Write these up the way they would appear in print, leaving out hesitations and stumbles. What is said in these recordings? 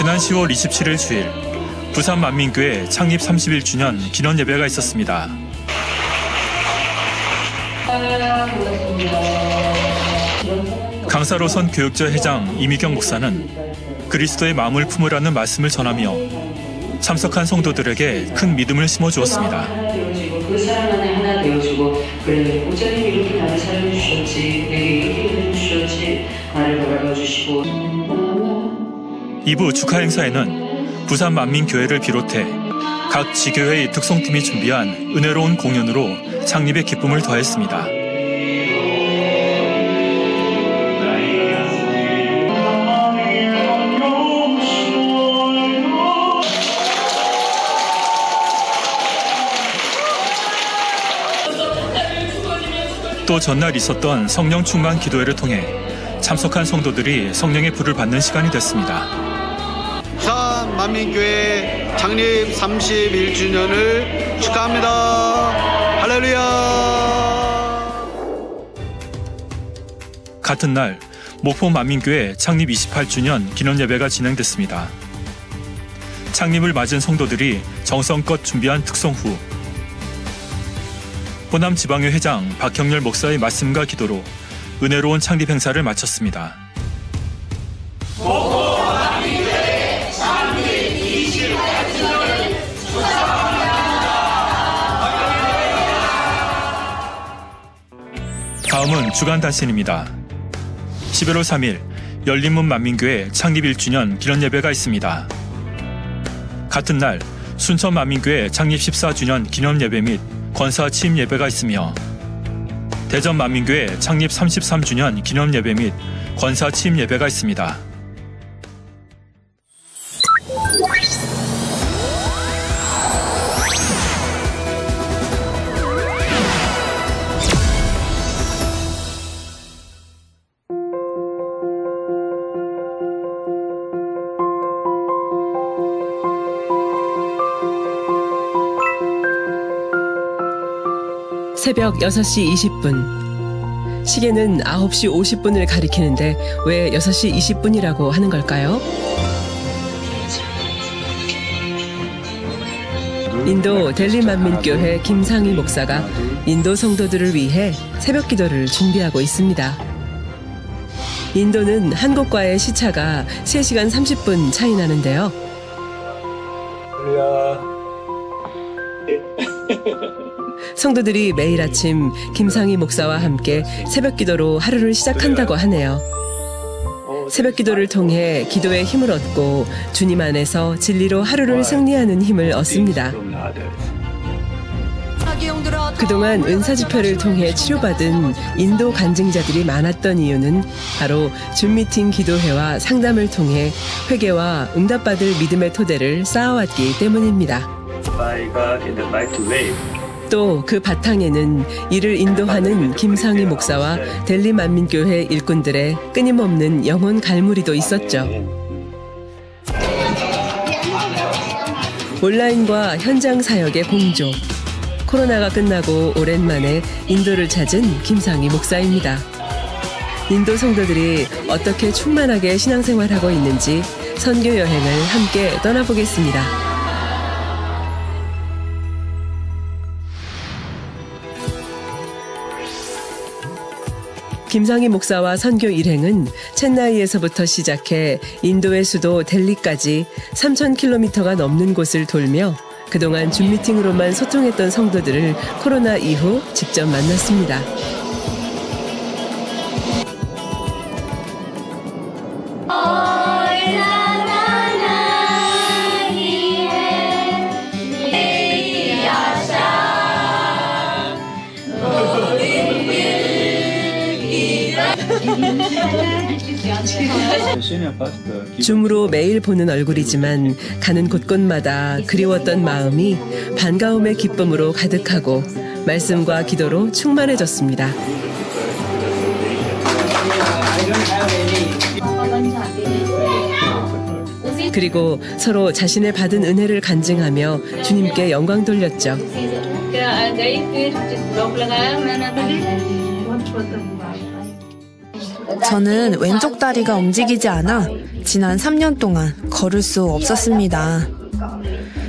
지난 10월 27일 주일 부산 만민교회 창립 31주년 기념 예배가 있었습니다. 강사로선 교육자 회장 이미경 목사는 그리스도의 마음을 품으라는 말씀을 전하며 참석한 성도들에게 큰 믿음을 심어주었습니다. 그 사랑 안에 하나 되어주고 그래 목사님이 이렇게 나를 사랑해 주셨지 내게 이렇게 해주셨지 나를 바라봐 주시고 2부 축하 행사에는 부산 만민교회를 비롯해 각 지교회의 특성팀이 준비한 은혜로운 공연으로 창립의 기쁨을 더했습니다. 또 전날 있었던 성령 충만 기도회를 통해 참석한 성도들이 성령의 불을 받는 시간이 됐습니다. 부산 만민교회 창립 31주년을 축하합니다. 할렐루야. 같은 날 목포 만민교회 창립 28주년 기념예배가 진행됐습니다. 창립을 맞은 성도들이 정성껏 준비한 특송 후 호남지방회 회장 박형렬 목사의 말씀과 기도로 은혜로운 창립 행사를 마쳤습니다. 다음은 주간 단신입니다. 11월 3일 열린문 만민교회 창립 1주년 기념예배가 있습니다. 같은 날 순천 만민교회 창립 14주년 기념예배 및 권사 취임 예배가 있으며 대전 만민교회 창립 33주년 기념예배 및 권사 취임 예배가 있습니다. 새벽 6시 20분. 시계는 9시 50분을 가리키는데 왜 6시 20분이라고 하는 걸까요? 인도 델리 만민교회 김상희 목사가 인도 성도들을 위해 새벽 기도를 준비하고 있습니다. 인도는 한국과의 시차가 3시간 30분 차이 나는데요. 성도들이 매일 아침 김상희 목사와 함께 새벽 기도로 하루를 시작한다고 하네요. 새벽 기도를 통해 기도의 힘을 얻고 주님 안에서 진리로 하루를 승리하는 힘을 얻습니다. 그동안 은사집회를 통해 치료받은 인도 간증자들이 많았던 이유는 바로 줌미팅 기도회와 상담을 통해 회개와 응답받을 믿음의 토대를 쌓아왔기 때문입니다. 또 그 바탕에는 이를 인도하는 김상희 목사와 델리 만민교회 일꾼들의 끊임없는 영혼 갈무리도 있었죠. 온라인과 현장 사역의 공조. 코로나가 끝나고 오랜만에 인도를 찾은 김상희 목사입니다. 인도 성도들이 어떻게 충만하게 신앙생활하고 있는지 선교 여행을 함께 떠나보겠습니다. 김상희 목사와 선교 일행은 첸나이에서부터 시작해 인도의 수도 델리까지 3,000km가 넘는 곳을 돌며 그동안 줌미팅으로만 소통했던 성도들을 코로나 이후 직접 만났습니다. 줌으로 매일 보는 얼굴이지만 가는 곳곳마다 그리웠던 마음이 반가움의 기쁨으로 가득하고 말씀과 기도로 충만해졌습니다. 그리고 서로 자신의 받은 은혜를 간증하며 주님께 영광 돌렸죠. 저는 왼쪽 다리가 움직이지 않아 지난 3년 동안 걸을 수 없었습니다.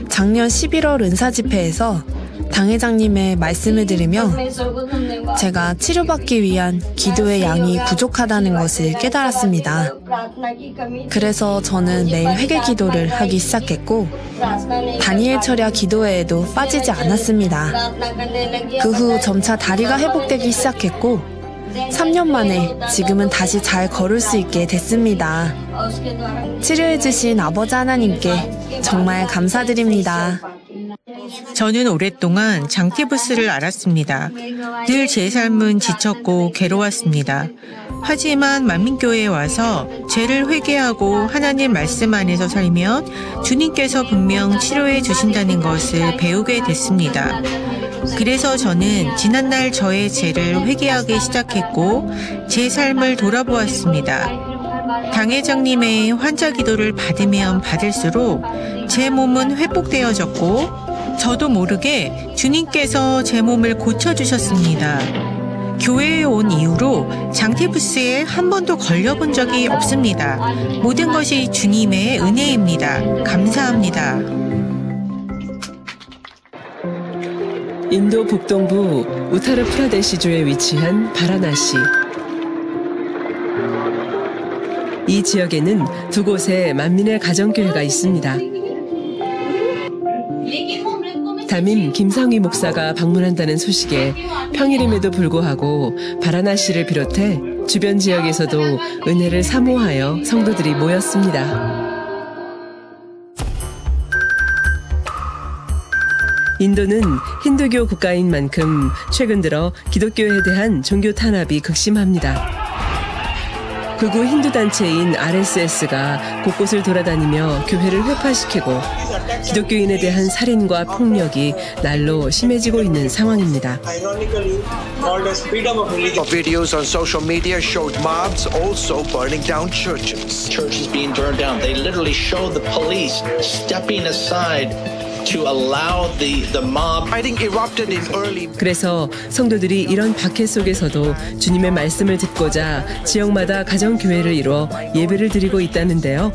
작년 11월 은사 집회에서 당회장님의 말씀을 들으며 제가 치료받기 위한 기도의 양이 부족하다는 것을 깨달았습니다. 그래서 저는 매일 회개 기도를 하기 시작했고 다니엘 철야 기도회에도 빠지지 않았습니다. 그 후 점차 다리가 회복되기 시작했고 3년 만에 지금은 다시 잘 걸을 수 있게 됐습니다. 치료해주신 아버지 하나님께 정말 감사드립니다. 저는 오랫동안 장티부스를 앓았습니다. 늘 제 삶은 지쳤고 괴로웠습니다. 하지만 만민교회에 와서 죄를 회개하고 하나님 말씀 안에서 살면 주님께서 분명 치료해 주신다는 것을 배우게 됐습니다. 그래서 저는 지난날 저의 죄를 회개하기 시작했고 제 삶을 돌아보았습니다. 당회장님의 환자 기도를 받으면 받을수록 제 몸은 회복되어졌고 저도 모르게 주님께서 제 몸을 고쳐주셨습니다. 교회에 온 이후로 장티푸스에 한 번도 걸려본 적이 없습니다. 모든 것이 주님의 은혜입니다. 감사합니다. 인도 북동부 우타르프라데시주에 위치한 바라나시. 이 지역에는 두 곳의 만민의 가정교회가 있습니다. 담임 김상휘 목사가 방문한다는 소식에 평일임에도 불구하고 바라나시를 비롯해 주변 지역에서도 은혜를 사모하여 성도들이 모였습니다. 인도는 힌두교 국가인 만큼 최근 들어 기독교에 대한 종교 탄압이 극심합니다. 극우 힌두 단체인 RSS가 곳곳을 돌아다니며 교회를 회파시키고 기독교인에 대한 살인과 폭력이 날로 심해지고 있는 상황입니다. Videos on social media showed mobs also burning down churches. Churches being burned down. They literally showed the police stepping aside to allow the mob. Fighting erupted in early. 그래서 성도들이 이런 박해 속에서도 주님의 말씀을 듣고자 지역마다 가정교회를 이루어 예배를 드리고 있다는데요.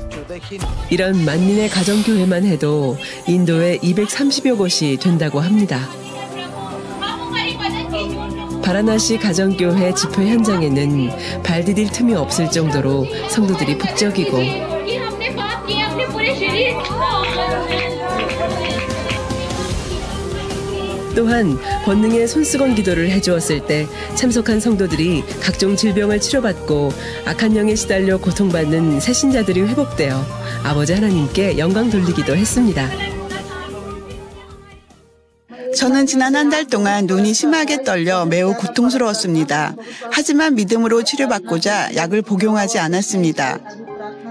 이런 만민의 가정교회만 해도 인도에 230여 곳이 된다고 합니다. 바라나시 가정교회 집회 현장에는 발 디딜 틈이 없을 정도로 성도들이 북적이고 또한 권능의 손수건 기도를 해주었을 때 참석한 성도들이 각종 질병을 치료받고 악한 영에 시달려 고통받는 새신자들이 회복되어 아버지 하나님께 영광 돌리기도 했습니다. 저는 지난 한 달 동안 눈이 심하게 떨려 매우 고통스러웠습니다. 하지만 믿음으로 치료받고자 약을 복용하지 않았습니다.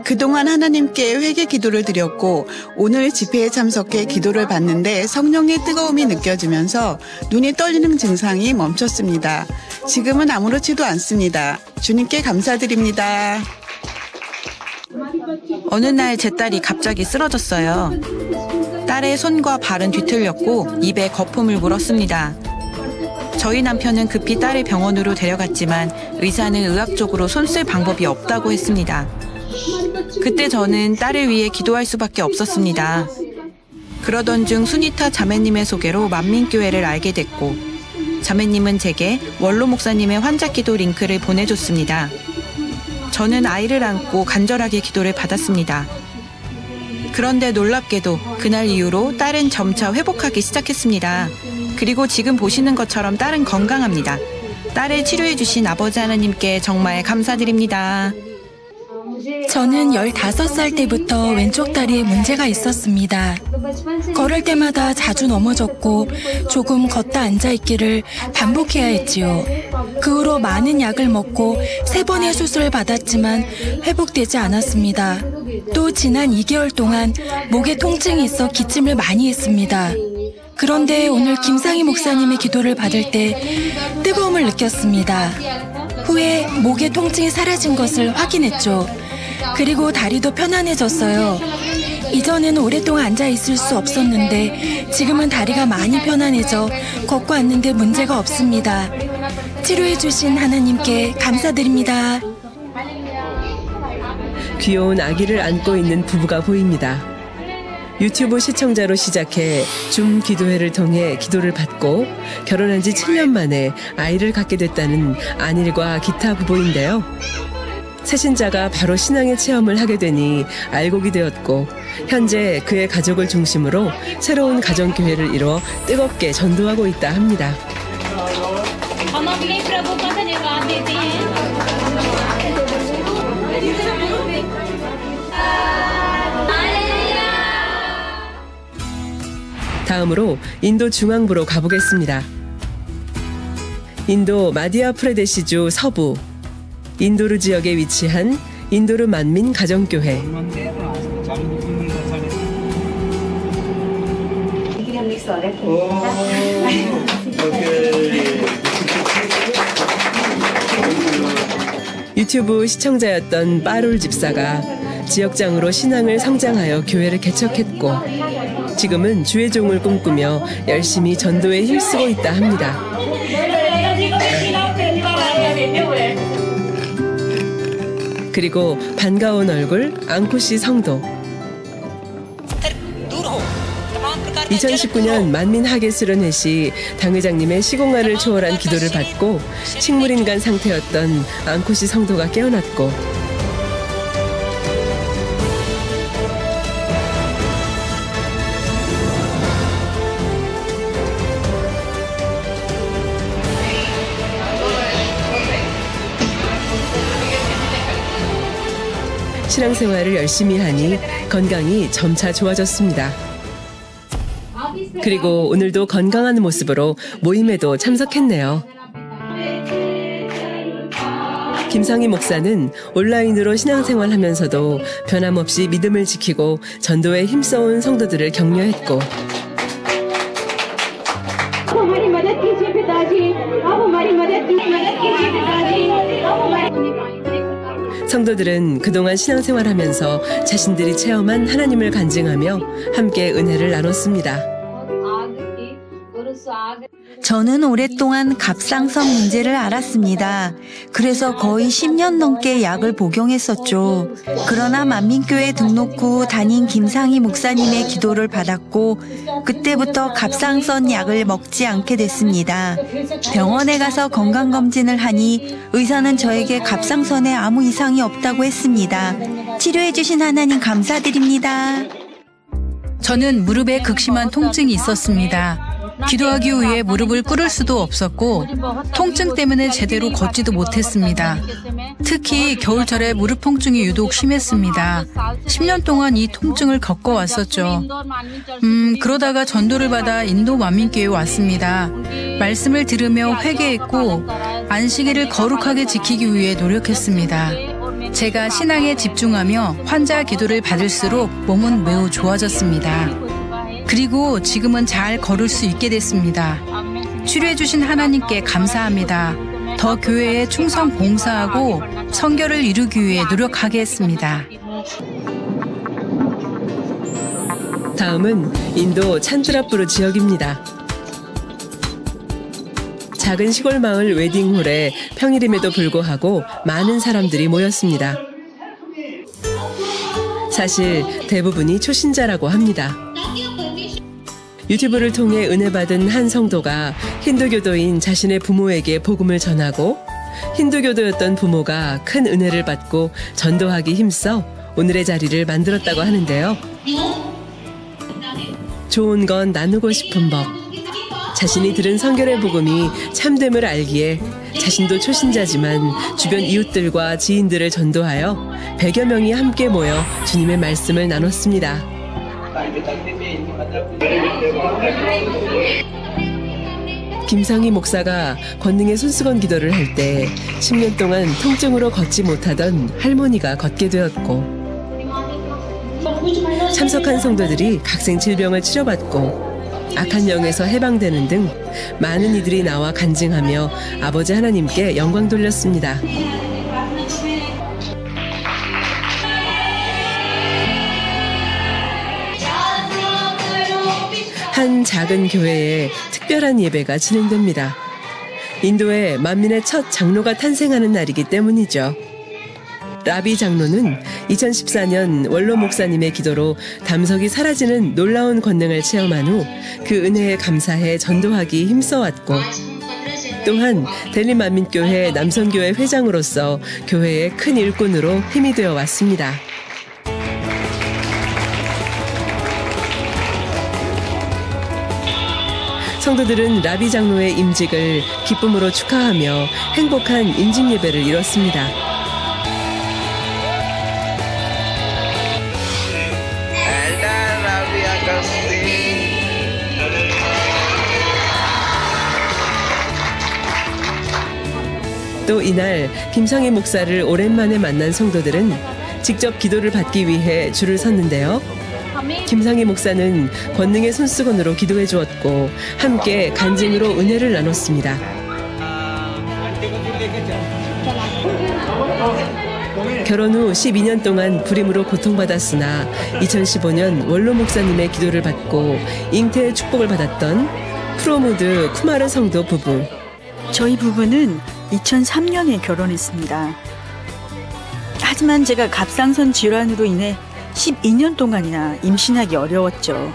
그동안 하나님께 회개 기도를 드렸고 오늘 집회에 참석해 기도를 받는데 성령의 뜨거움이 느껴지면서 눈이 떨리는 증상이 멈췄습니다. 지금은 아무렇지도 않습니다. 주님께 감사드립니다. 어느 날 제 딸이 갑자기 쓰러졌어요. 딸의 손과 발은 뒤틀렸고 입에 거품을 물었습니다. 저희 남편은 급히 딸을 병원으로 데려갔지만 의사는 의학적으로 손 쓸 방법이 없다고 했습니다. 그때 저는 딸을 위해 기도할 수밖에 없었습니다. 그러던 중 수니타 자매님의 소개로 만민교회를 알게 됐고 자매님은 제게 원로 목사님의 환자기도 링크를 보내줬습니다. 저는 아이를 안고 간절하게 기도를 받았습니다. 그런데 놀랍게도 그날 이후로 딸은 점차 회복하기 시작했습니다. 그리고 지금 보시는 것처럼 딸은 건강합니다. 딸을 치료해 주신 아버지 하나님께 정말 감사드립니다. 저는 15살 때부터 왼쪽 다리에 문제가 있었습니다. 걸을 때마다 자주 넘어졌고 조금 걷다 앉아있기를 반복해야 했지요. 그 후로 많은 약을 먹고 3번의 수술을 받았지만 회복되지 않았습니다. 또 지난 2개월 동안 목에 통증이 있어 기침을 많이 했습니다. 그런데 오늘 김상희 목사님의 기도를 받을 때 뜨거움을 느꼈습니다. 후에 목의 통증이 사라진 것을 확인했죠. 그리고 다리도 편안해졌어요. 이전에는 오랫동안 앉아있을 수 없었는데 지금은 다리가 많이 편안해져 걷고 앉는데 문제가 없습니다. 치료해주신 하나님께 감사드립니다. 귀여운 아기를 안고 있는 부부가 보입니다. 유튜브 시청자로 시작해 줌 기도회를 통해 기도를 받고 결혼한 지 7년 만에 아이를 갖게 됐다는 안일과 기타 부부인데요. 새신자가 바로 신앙의 체험을 하게 되니 알곡이 되었고 현재 그의 가족을 중심으로 새로운 가정교회를 이뤄 뜨겁게 전도하고 있다 합니다. 다음으로 인도 중앙부로 가보겠습니다. 인도 마디아프라데시주 서부 인도르 지역에 위치한 인도르 만민 가정교회. 유튜브 시청자였던 빠룰 집사가 지역장으로 신앙을 성장하여 교회를 개척했고 지금은 주의 종을 꿈꾸며 열심히 전도에 힘쓰고 있다 합니다. 그리고 반가운 얼굴 앙쿠시 성도. 2019년 만민 하게스런 시 당회장님의 시공간을 초월한 기도를 받고 식물인간 상태였던 앙쿠시 성도가 깨어났고 신앙생활을 열심히 하니 건강이 점차 좋아졌습니다. 그리고 오늘도 건강한 모습으로 모임에도 참석했네요. 김상희 목사는 온라인으로 신앙생활하면서도 변함없이 믿음을 지키고 전도에 힘써온 성도들을 격려했고 성도들은 그동안 신앙생활하면서 자신들이 체험한 하나님을 간증하며 함께 은혜를 나눴습니다. 저는 오랫동안 갑상선 문제를 앓았습니다. 그래서 거의 10년 넘게 약을 복용했었죠. 그러나 만민교회 등록 후 담임 김상희 목사님의 기도를 받았고 그때부터 갑상선 약을 먹지 않게 됐습니다. 병원에 가서 건강검진을 하니 의사는 저에게 갑상선에 아무 이상이 없다고 했습니다. 치료해주신 하나님 감사드립니다. 저는 무릎에 극심한 통증이 있었습니다. 기도하기 위해 무릎을 꿇을 수도 없었고 통증 때문에 제대로 걷지도 못했습니다. 특히 겨울철에 무릎 통증이 유독 심했습니다. 10년 동안 이 통증을 겪어왔었죠. 그러다가 전도를 받아 인도 만민교회에 왔습니다. 말씀을 들으며 회개했고 안식일을 거룩하게 지키기 위해 노력했습니다. 제가 신앙에 집중하며 환자 기도를 받을수록 몸은 매우 좋아졌습니다. 그리고 지금은 잘 걸을 수 있게 됐습니다. 치료해주신 하나님께 감사합니다. 더 교회에 충성 봉사하고 선교를 이루기 위해 노력하겠습니다. 다음은 인도 찬드라푸르 지역입니다. 작은 시골 마을 웨딩홀에 평일임에도 불구하고 많은 사람들이 모였습니다. 사실 대부분이 초신자라고 합니다. 유튜브를 통해 은혜 받은 한 성도가 힌두교도인 자신의 부모에게 복음을 전하고 힌두교도였던 부모가 큰 은혜를 받고 전도하기 힘써 오늘의 자리를 만들었다고 하는데요. 좋은 건 나누고 싶은 법. 자신이 들은 성결의 복음이 참됨을 알기에 자신도 초신자지만 주변 이웃들과 지인들을 전도하여 100여 명이 함께 모여 주님의 말씀을 나눴습니다. 김상희 목사가 권능의 손수건 기도를 할 때 10년 동안 통증으로 걷지 못하던 할머니가 걷게 되었고 참석한 성도들이 각생 질병을 치료받고 악한 영에서 해방되는 등 많은 이들이 나와 간증하며 아버지 하나님께 영광 돌렸습니다. 한 작은 교회에 특별한 예배가 진행됩니다. 인도에 만민의 첫 장로가 탄생하는 날이기 때문이죠. 라비 장로는 2014년 원로 목사님의 기도로 담석이 사라지는 놀라운 권능을 체험한 후 그 은혜에 감사해 전도하기 힘써왔고 또한 델림만민교회 남성교회 회장으로서 교회의 큰 일꾼으로 힘이 되어 왔습니다. 성도들은 라비 장로의 임직을 기쁨으로 축하하며 행복한 임직 예배를 이뤘습니다. 또 이날 김상희 목사를 오랜만에 만난 성도들은 직접 기도를 받기 위해 줄을 섰는데요. 김상희 목사는 권능의 손수건으로 기도해 주었고 함께 간증으로 은혜를 나눴습니다. 결혼 후 12년 동안 불임으로 고통받았으나 2015년 원로 목사님의 기도를 받고 잉태의 축복을 받았던 프로무드 쿠마르 성도 부부. 저희 부부는 2003년에 결혼했습니다. 하지만 제가 갑상선 질환으로 인해 12년 동안이나 임신하기 어려웠죠.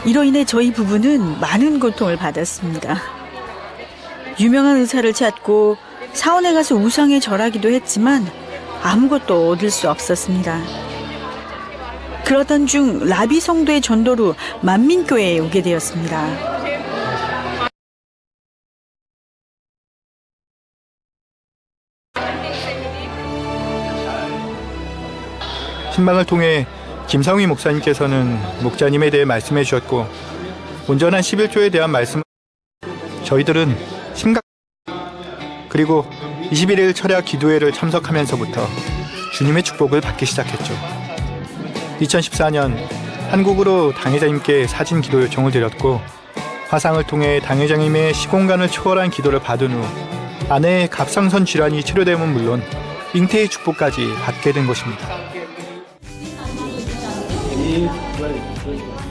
이로 인해 저희 부부는 많은 고통을 받았습니다. 유명한 의사를 찾고 사원에 가서 우상에 절하기도 했지만 아무것도 얻을 수 없었습니다. 그러던 중 라비 성도의 전도로 만민교회에 오게 되었습니다. 신방을 통해 김상희 목사님께서는 목자님에 대해 말씀해 주셨고 온전한 11조에 대한 말씀 저희들은 그리고 21일 철야 기도회를 참석하면서부터 주님의 축복을 받기 시작했죠. 2014년 한국으로 당회장님께 사진 기도 요청을 드렸고 화상을 통해 당회장님의 시공간을 초월한 기도를 받은 후 아내의 갑상선 질환이 치료되면 물론 잉태의 축복까지 받게 된 것입니다.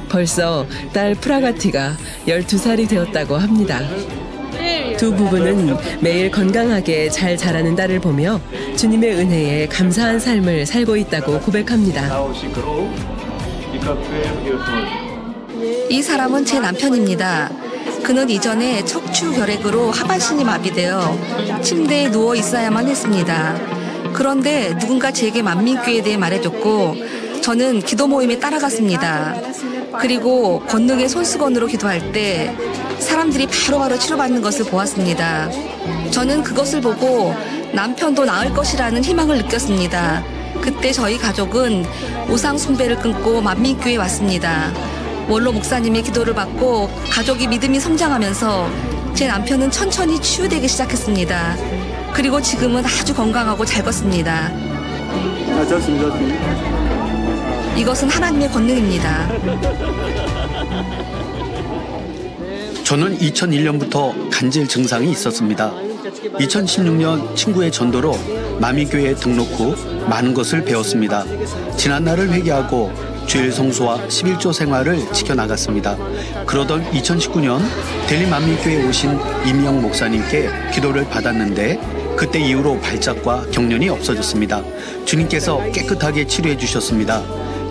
벌써 딸 프라가티가 12살이 되었다고 합니다. 두 부부는 매일 건강하게 잘 자라는 딸을 보며 주님의 은혜에 감사한 삶을 살고 있다고 고백합니다. 이 사람은 제 남편입니다. 그는 이전에 척추 결핵으로 하반신이 마비되어 침대에 누워 있어야만 했습니다. 그런데 누군가 제게 만민교회에 대해 말해줬고 저는 기도 모임에 따라갔습니다. 그리고 권능의 손수건으로 기도할 때 사람들이 바로바로 치료받는 것을 보았습니다. 저는 그것을 보고 남편도 나을 것이라는 희망을 느꼈습니다. 그때 저희 가족은 우상 숭배를 끊고 만민교회에 왔습니다. 원로 목사님의 기도를 받고 가족이 믿음이 성장하면서 제 남편은 천천히 치유되기 시작했습니다. 그리고 지금은 아주 건강하고 잘 걷습니다. 이것은 하나님의 권능입니다. 저는 2001년부터 간질 증상이 있었습니다. 2016년 친구의 전도로 만민교회에 등록 후 많은 것을 배웠습니다. 지난날을 회개하고 주일 성수와 11조 생활을 지켜나갔습니다. 그러던 2019년 델림 만민교회에 오신 임영 목사님께 기도를 받았는데 그때 이후로 발작과 경련이 없어졌습니다. 주님께서 깨끗하게 치료해 주셨습니다.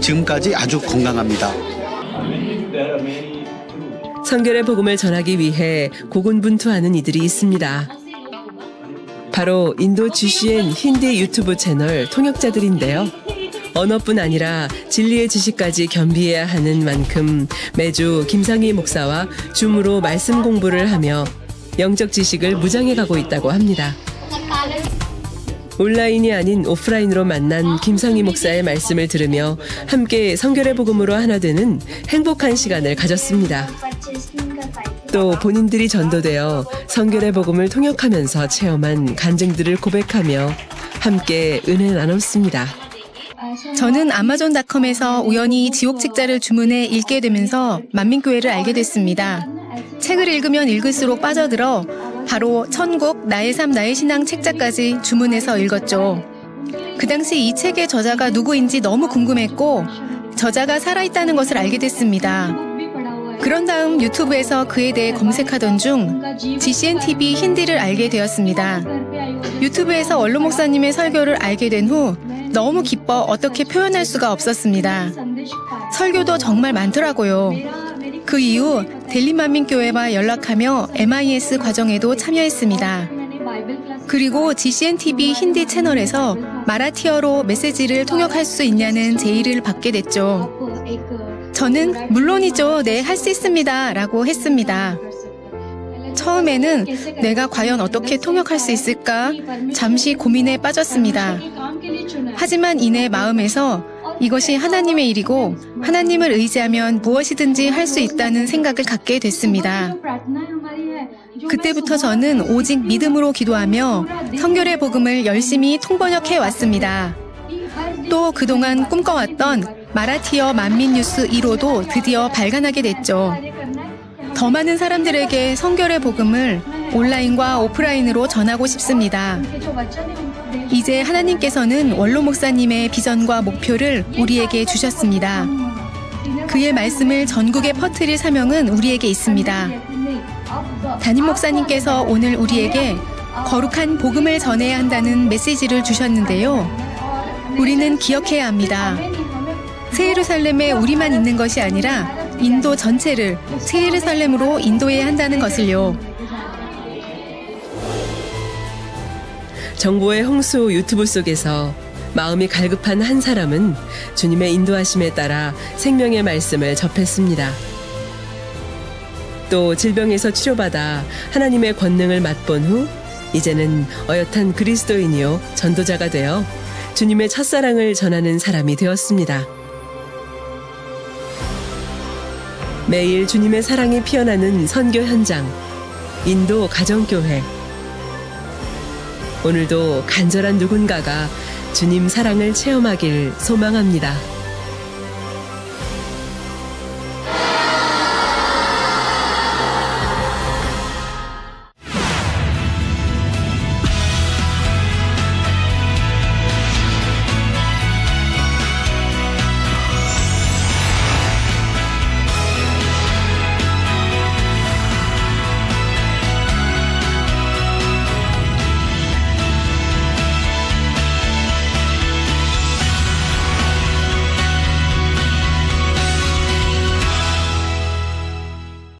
지금까지 아주 건강합니다. 성결의 복음을 전하기 위해 고군분투하는 이들이 있습니다. 바로 인도 GCN 힌디 유튜브 채널 통역자들인데요. 언어뿐 아니라 진리의 지식까지 겸비해야 하는 만큼 매주 김상희 목사와 줌으로 말씀 공부를 하며 영적 지식을 무장해 가고 있다고 합니다. 온라인이 아닌 오프라인으로 만난 김상희 목사의 말씀을 들으며 함께 성결의 복음으로 하나 되는 행복한 시간을 가졌습니다. 또 본인들이 전도되어 성결의 복음을 통역하면서 체험한 간증들을 고백하며 함께 은혜 나눴습니다. 저는 아마존닷컴에서 우연히 지옥책자를 주문해 읽게 되면서 만민교회를 알게 됐습니다. 책을 읽으면 읽을수록 빠져들어 바로 천국, 나의 삶, 나의 신앙 책자까지 주문해서 읽었죠. 그 당시 이 책의 저자가 누구인지 너무 궁금했고 저자가 살아있다는 것을 알게 됐습니다. 그런 다음 유튜브에서 그에 대해 검색하던 중 GCNTV 힌디를 알게 되었습니다. 유튜브에서 원로 목사님의 설교를 알게 된 후 너무 기뻐 어떻게 표현할 수가 없었습니다. 설교도 정말 많더라고요. 그 이후 델리만민교회와 연락하며 MIS 과정에도 참여했습니다. 그리고 GCN-TV 힌디 채널에서 마라티어로 메시지를 통역할 수 있냐는 제의를 받게 됐죠. 저는 물론이죠. 네, 할 수 있습니다. 라고 했습니다. 처음에는 내가 과연 어떻게 통역할 수 있을까? 잠시 고민에 빠졌습니다. 하지만 이내 마음에서 이것이 하나님의 일이고 하나님을 의지하면 무엇이든지 할 수 있다는 생각을 갖게 됐습니다. 그때부터 저는 오직 믿음으로 기도하며 성결의 복음을 열심히 통번역해 왔습니다. 또 그동안 꿈꿔왔던 마라티어 만민뉴스 1호도 드디어 발간하게 됐죠. 더 많은 사람들에게 성결의 복음을 온라인과 오프라인으로 전하고 싶습니다. 이제 하나님께서는 원로 목사님의 비전과 목표를 우리에게 주셨습니다. 그의 말씀을 전국에 퍼뜨릴 사명은 우리에게 있습니다. 담임 목사님께서 오늘 우리에게 거룩한 복음을 전해야 한다는 메시지를 주셨는데요. 우리는 기억해야 합니다. 새 예루살렘에 우리만 있는 것이 아니라 인도 전체를 새 예루살렘으로 인도해야 한다는 것을요. 정보의 홍수 유튜브 속에서 마음이 갈급한 한 사람은 주님의 인도하심에 따라 생명의 말씀을 접했습니다. 또 질병에서 치료받아 하나님의 권능을 맛본 후 이제는 어엿한 그리스도인이요 전도자가 되어 주님의 첫사랑을 전하는 사람이 되었습니다. 매일 주님의 사랑이 피어나는 선교 현장, 인도 가정교회. 오늘도 간절한 누군가가 주님 사랑을 체험하길 소망합니다.